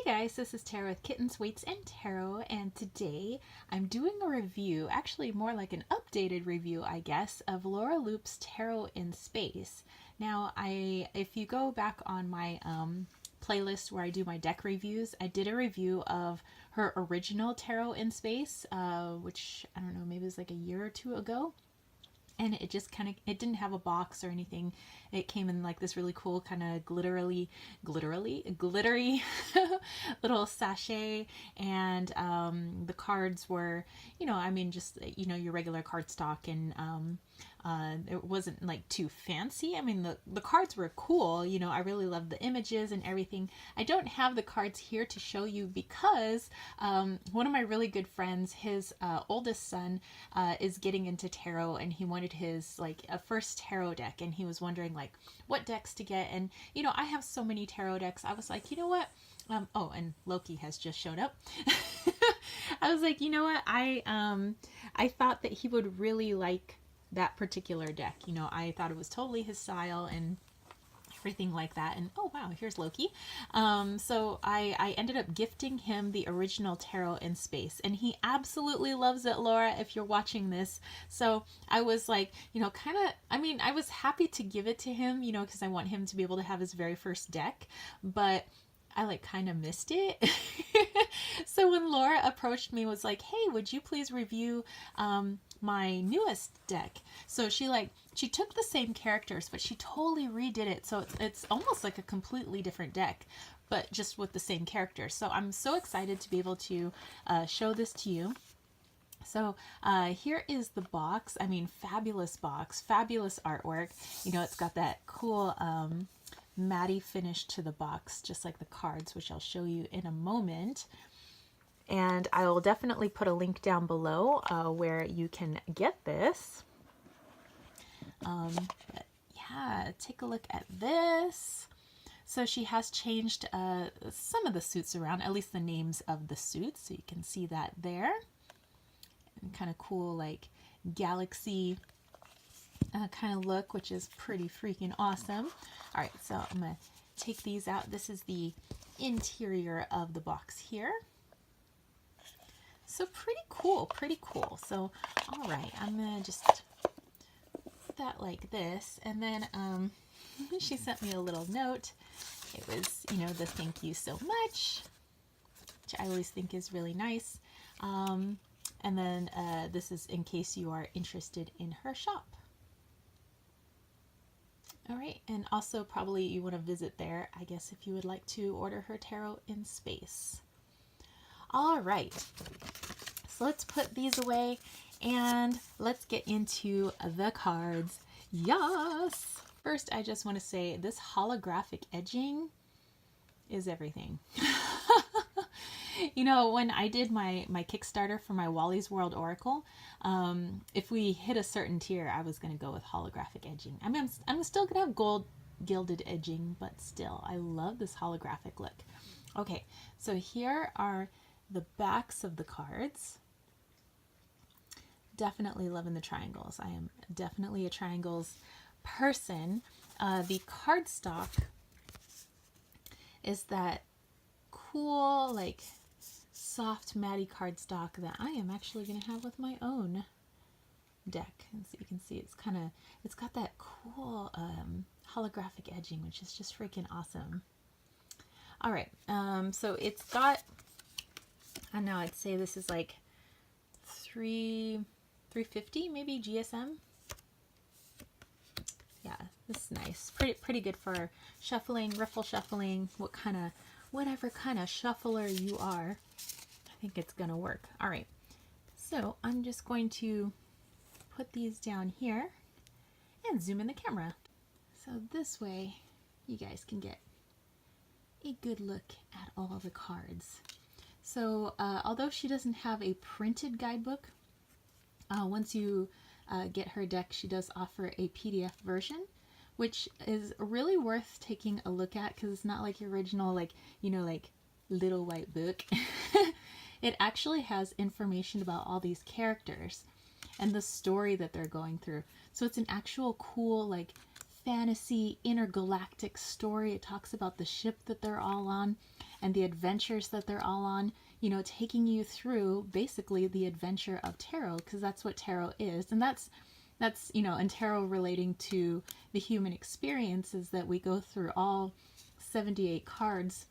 guys, this is Tarot with Kittens, Weights, and Tarot, and today I'm doing a review, actually more like an updated review, I guess, of Laura Loop's Tarot in Space. Now, if you go back on my playlist where I do my deck reviews, I did a review of her original Tarot in Space, which, I don't know, maybe it was like a year or two ago. And it just kind of, it didn't have a box or anything. It came in like this really cool kind of glittery little sachet. And the cards were, I mean, just, your regular cardstock. And it wasn't like too fancy. I mean, the cards were cool. I really loved the images and everything. I don't have the cards here to show you because one of my really good friends, his oldest son, is getting into tarot, and he wanted his like a first tarot deck, and he was wondering like what decks to get. And I have so many tarot decks. I was like, you know what? Oh, and Loki has just shown up. I was like, you know what? I thought that he would really like that particular deck. I thought it was totally his style and everything like that. And oh wow, here's Loki. So I ended up gifting him the original Tarot in Space, and he absolutely loves it, Laura, if you're watching this. So I was like, I was happy to give it to him, because I want him to be able to have his very first deck, but I like kind of missed it. So when Laura approached me, was like, hey, would you please review my newest deck? So she took the same characters, but she totally redid it. So it's almost like a completely different deck, but just with the same characters. So I'm so excited to be able to show this to you. So here is the box. I mean, fabulous box, fabulous artwork. It's got that cool matte finish to the box, just like the cards, which I'll show you in a moment. And I will definitely put a link down below where you can get this. But yeah, take a look at this. So she has changed some of the suits around, at least the names of the suits. So you can see that there. And kind of cool, like galaxy kind of look, which is pretty freaking awesome. All right, so I'm going to take these out. This is the interior of the box here. So pretty cool, pretty cool. So, all right, I'm going to just put that like this. And then she sent me a little note. It was, the thank you so much, which I always think is really nice. And then this is in case you are interested in her shop. All right, and also probably you want to visit there, I guess, if you would like to order her Tarot in Space. All right, so let's put these away and let's get into the cards. Yes! First, I just want to say this holographic edging is everything. When I did my Kickstarter for my Wally's World Oracle, if we hit a certain tier, I was going to go with holographic edging. I mean, I'm still going to have gold gilded edging, but still, I love this holographic look. Okay, so here are the backs of the cards. Definitely loving the triangles. I am definitely a triangles person. The cardstock is that cool, like soft matte cardstock that I am actually going to have with my own deck. And so you can see it's got that cool holographic edging, which is just freaking awesome. All right, so it's got, I don't know, I'd say this is like 350 maybe GSM. Yeah, this is nice. Pretty good for shuffling, riffle shuffling, whatever kind of shuffler you are. I think it's gonna work. All right, so I'm just going to put these down here and zoom in the camera. So this way you guys can get a good look at all the cards. So although she doesn't have a printed guidebook, once you get her deck, she does offer a PDF version, which is really worth taking a look at because it's not like your original, like little white book. It actually has information about all these characters and the story that they're going through. So it's an actual cool, like, fantasy intergalactic story. It talks about the ship that they're all on. and the adventures that they're all on, you know, taking you through basically the adventure of tarot, because that's what tarot is. And that's, you know, and tarot relating to the human experience is that we go through all 78 cards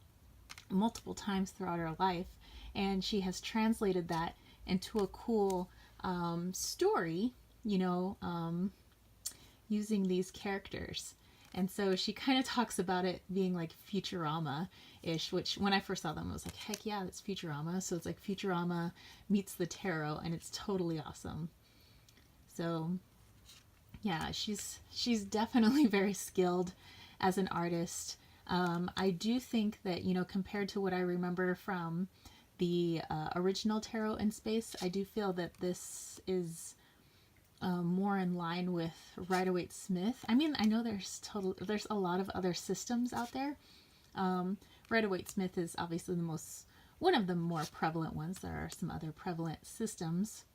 multiple times throughout our life. And she has translated that into a cool story, you know, using these characters. And so she kind of talks about it being like Futurama-ish, which when I first saw them, I was like, heck yeah, that's Futurama. So it's like Futurama meets the tarot, and it's totally awesome. So yeah, she's definitely very skilled as an artist. I do think that, you know, compared to what I remember from the original Tarot in Space, I do feel that this is more in line with Rider-Waite-Smith. I mean, I know there's a lot of other systems out there. Rider-Waite-Smith is obviously one of the more prevalent ones. There are some other prevalent systems,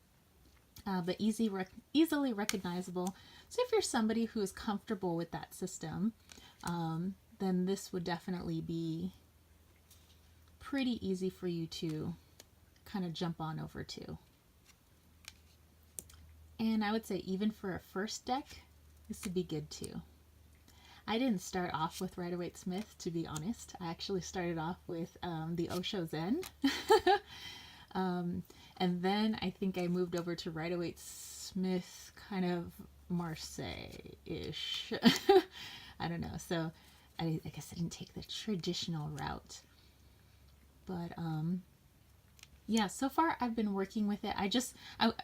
but easily recognizable. So if you're somebody who is comfortable with that system, then this would definitely be pretty easy for you to kind of jump on over to. And I would say even for a first deck, this would be good too. I didn't start off with Rider-Waite-Smith, to be honest. I actually started off with the Osho Zen. And then I think I moved over to Rider-Waite-Smith, kind of Marseille-ish. I don't know. So I guess I didn't take the traditional route. But yeah, so far I've been working with it.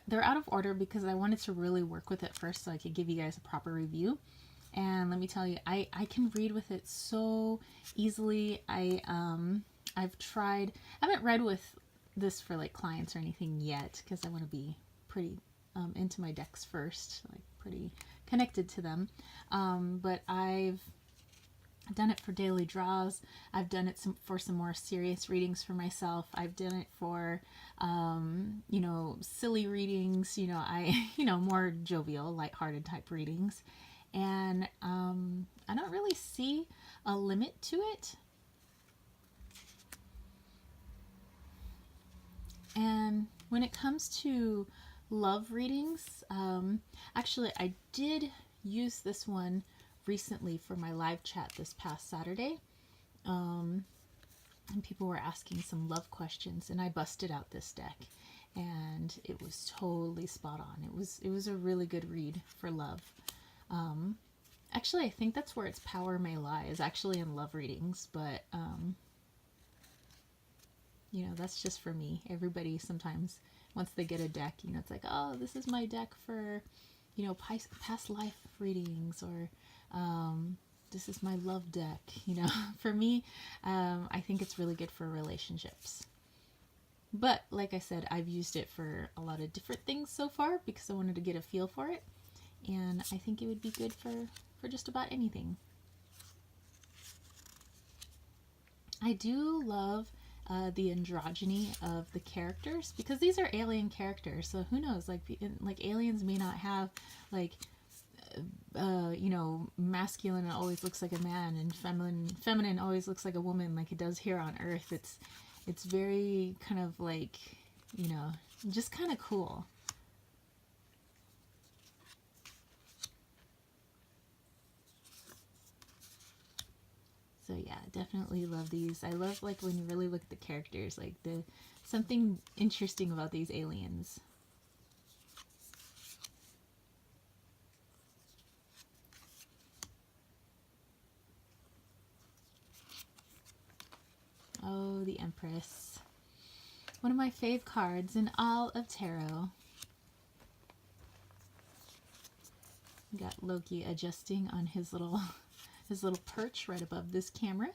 They're out of order because I wanted to really work with it first so I could give you guys a proper review. And let me tell you, I can read with it so easily. I've tried, I haven't read with this for like clients or anything yet because I want to be pretty into my decks first, like pretty connected to them. But I've done it for daily draws. I've done it for some more serious readings for myself. I've done it for, you know, silly readings, you know, more jovial, lighthearted type readings. And I don't really see a limit to it. And when it comes to love readings, actually I did use this one recently for my live chat this past Saturday, and people were asking some love questions, and I busted out this deck, and it was totally spot on. It was a really good read for love. Actually, I think that's where its power may lie, is actually in love readings, but you know, that's just for me. Everybody sometimes, once they get a deck, you know, it's like, oh, this is my deck for, you know, past life readings, or this is my love deck, you know. For me, I think it's really good for relationships. But like I said, I've used it for a lot of different things so far because I wanted to get a feel for it. And I think it would be good for just about anything. I do love the androgyny of the characters, because these are alien characters. So who knows, like aliens may not have like you know, masculine always looks like a man and feminine always looks like a woman, like it does here on Earth. It's very kind of like, you know, just kind of cool. So yeah, definitely love these. I love like when you really look at the characters, like something interesting about these aliens. Oh, the Empress. One of my fave cards in all of tarot. We got Loki adjusting on his little perch right above this camera.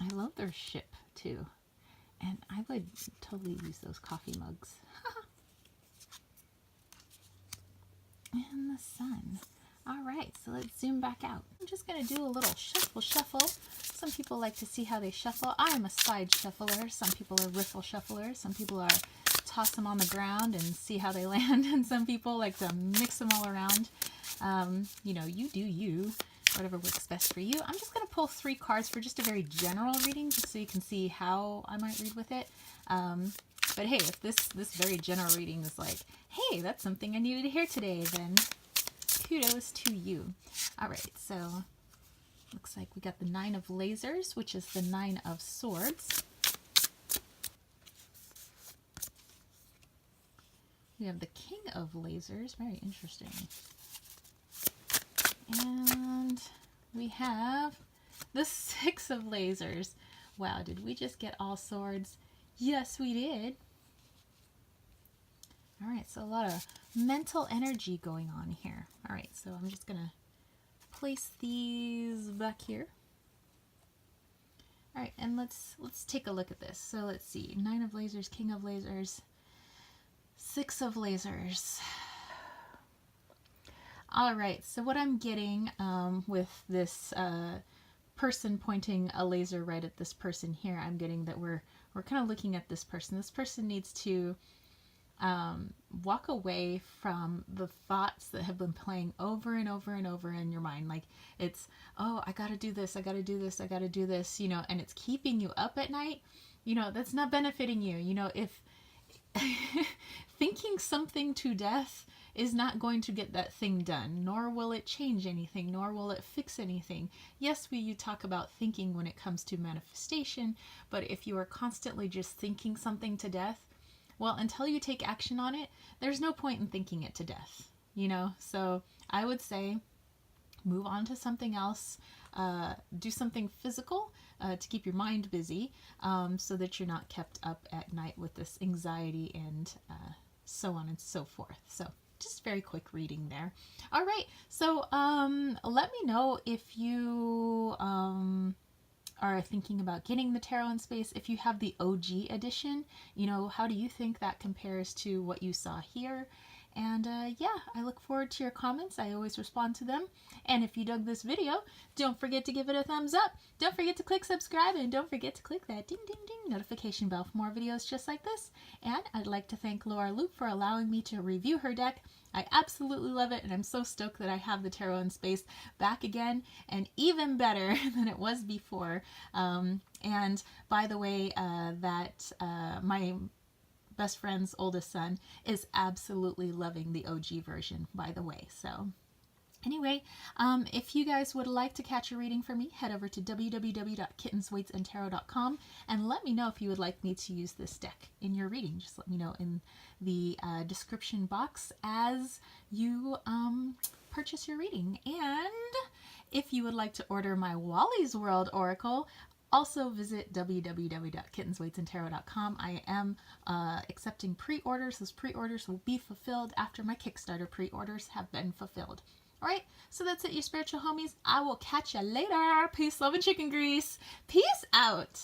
I love their ship too. And I would totally use those coffee mugs. And the sun. All right, so let's zoom back out. I'm just going to do a little shuffle. Some people like to see how they shuffle. I'm a side shuffler. Some people are riffle shufflers. Some people are toss them on the ground and see how they land. And some people like to mix them all around. You know, you do you, whatever works best for you. I'm just going to pull 3 cards for just a very general reading, just so you can see how I might read with it. But hey, if this very general reading is like, hey, that's something I needed to hear today, then kudos to you. All right, so looks like we got the 9 of lasers, which is the 9 of swords. We have the king of lasers, very interesting. And we have the 6 of lasers. Wow, did we just get all swords? Yes, we did. All right, so a lot of mental energy going on here. All right, so I'm just gonna place these back here. All right, and let's take a look at this. So let's see, 9 of lasers, king of lasers, 6 of lasers. All right, so what I'm getting with this person pointing a laser right at this person here, I'm getting that we're kind of looking at this person. This person needs to walk away from the thoughts that have been playing over and over and over in your mind. Like it's, oh, I gotta do this, I gotta do this, I gotta do this, you know, and it's keeping you up at night. You know, that's not benefiting you. You know, if thinking something to death is not going to get that thing done, nor will it change anything, nor will it fix anything. Yes, you talk about thinking when it comes to manifestation, but if you are constantly just thinking something to death, well, until you take action on it, there's no point in thinking it to death, you know? So I would say move on to something else, do something physical to keep your mind busy, so that you're not kept up at night with this anxiety and so on and so forth. So just very quick reading there. All right, so let me know if you are thinking about getting the Tarot in Space. If you have the OG edition, you know, how do you think that compares to what you saw here? And yeah, I look forward to your comments. I always respond to them. And if you dug this video, don't forget to give it a thumbs up. Don't forget to click subscribe, and don't forget to click that ding ding ding notification bell for more videos just like this. And I'd like to thank Laura Loop for allowing me to review her deck. I absolutely love it, and I'm so stoked that I have the Tarot in Space back again, and even better than it was before. And by the way, my best friend's oldest son is absolutely loving the OG version, by the way. So anyway, if you guys would like to catch a reading from me, head over to www.kittenswaitsandtarot.com and let me know if you would like me to use this deck in your reading. Just let me know in the description box as you purchase your reading. And if you would like to order my Wally's World Oracle, also visit www.kittenswaitsandtarot.com. I am accepting pre-orders. Those pre-orders will be fulfilled after my Kickstarter pre-orders have been fulfilled. All right, so that's it, you spiritual homies. I will catch you later. Peace, love, and chicken grease. Peace out.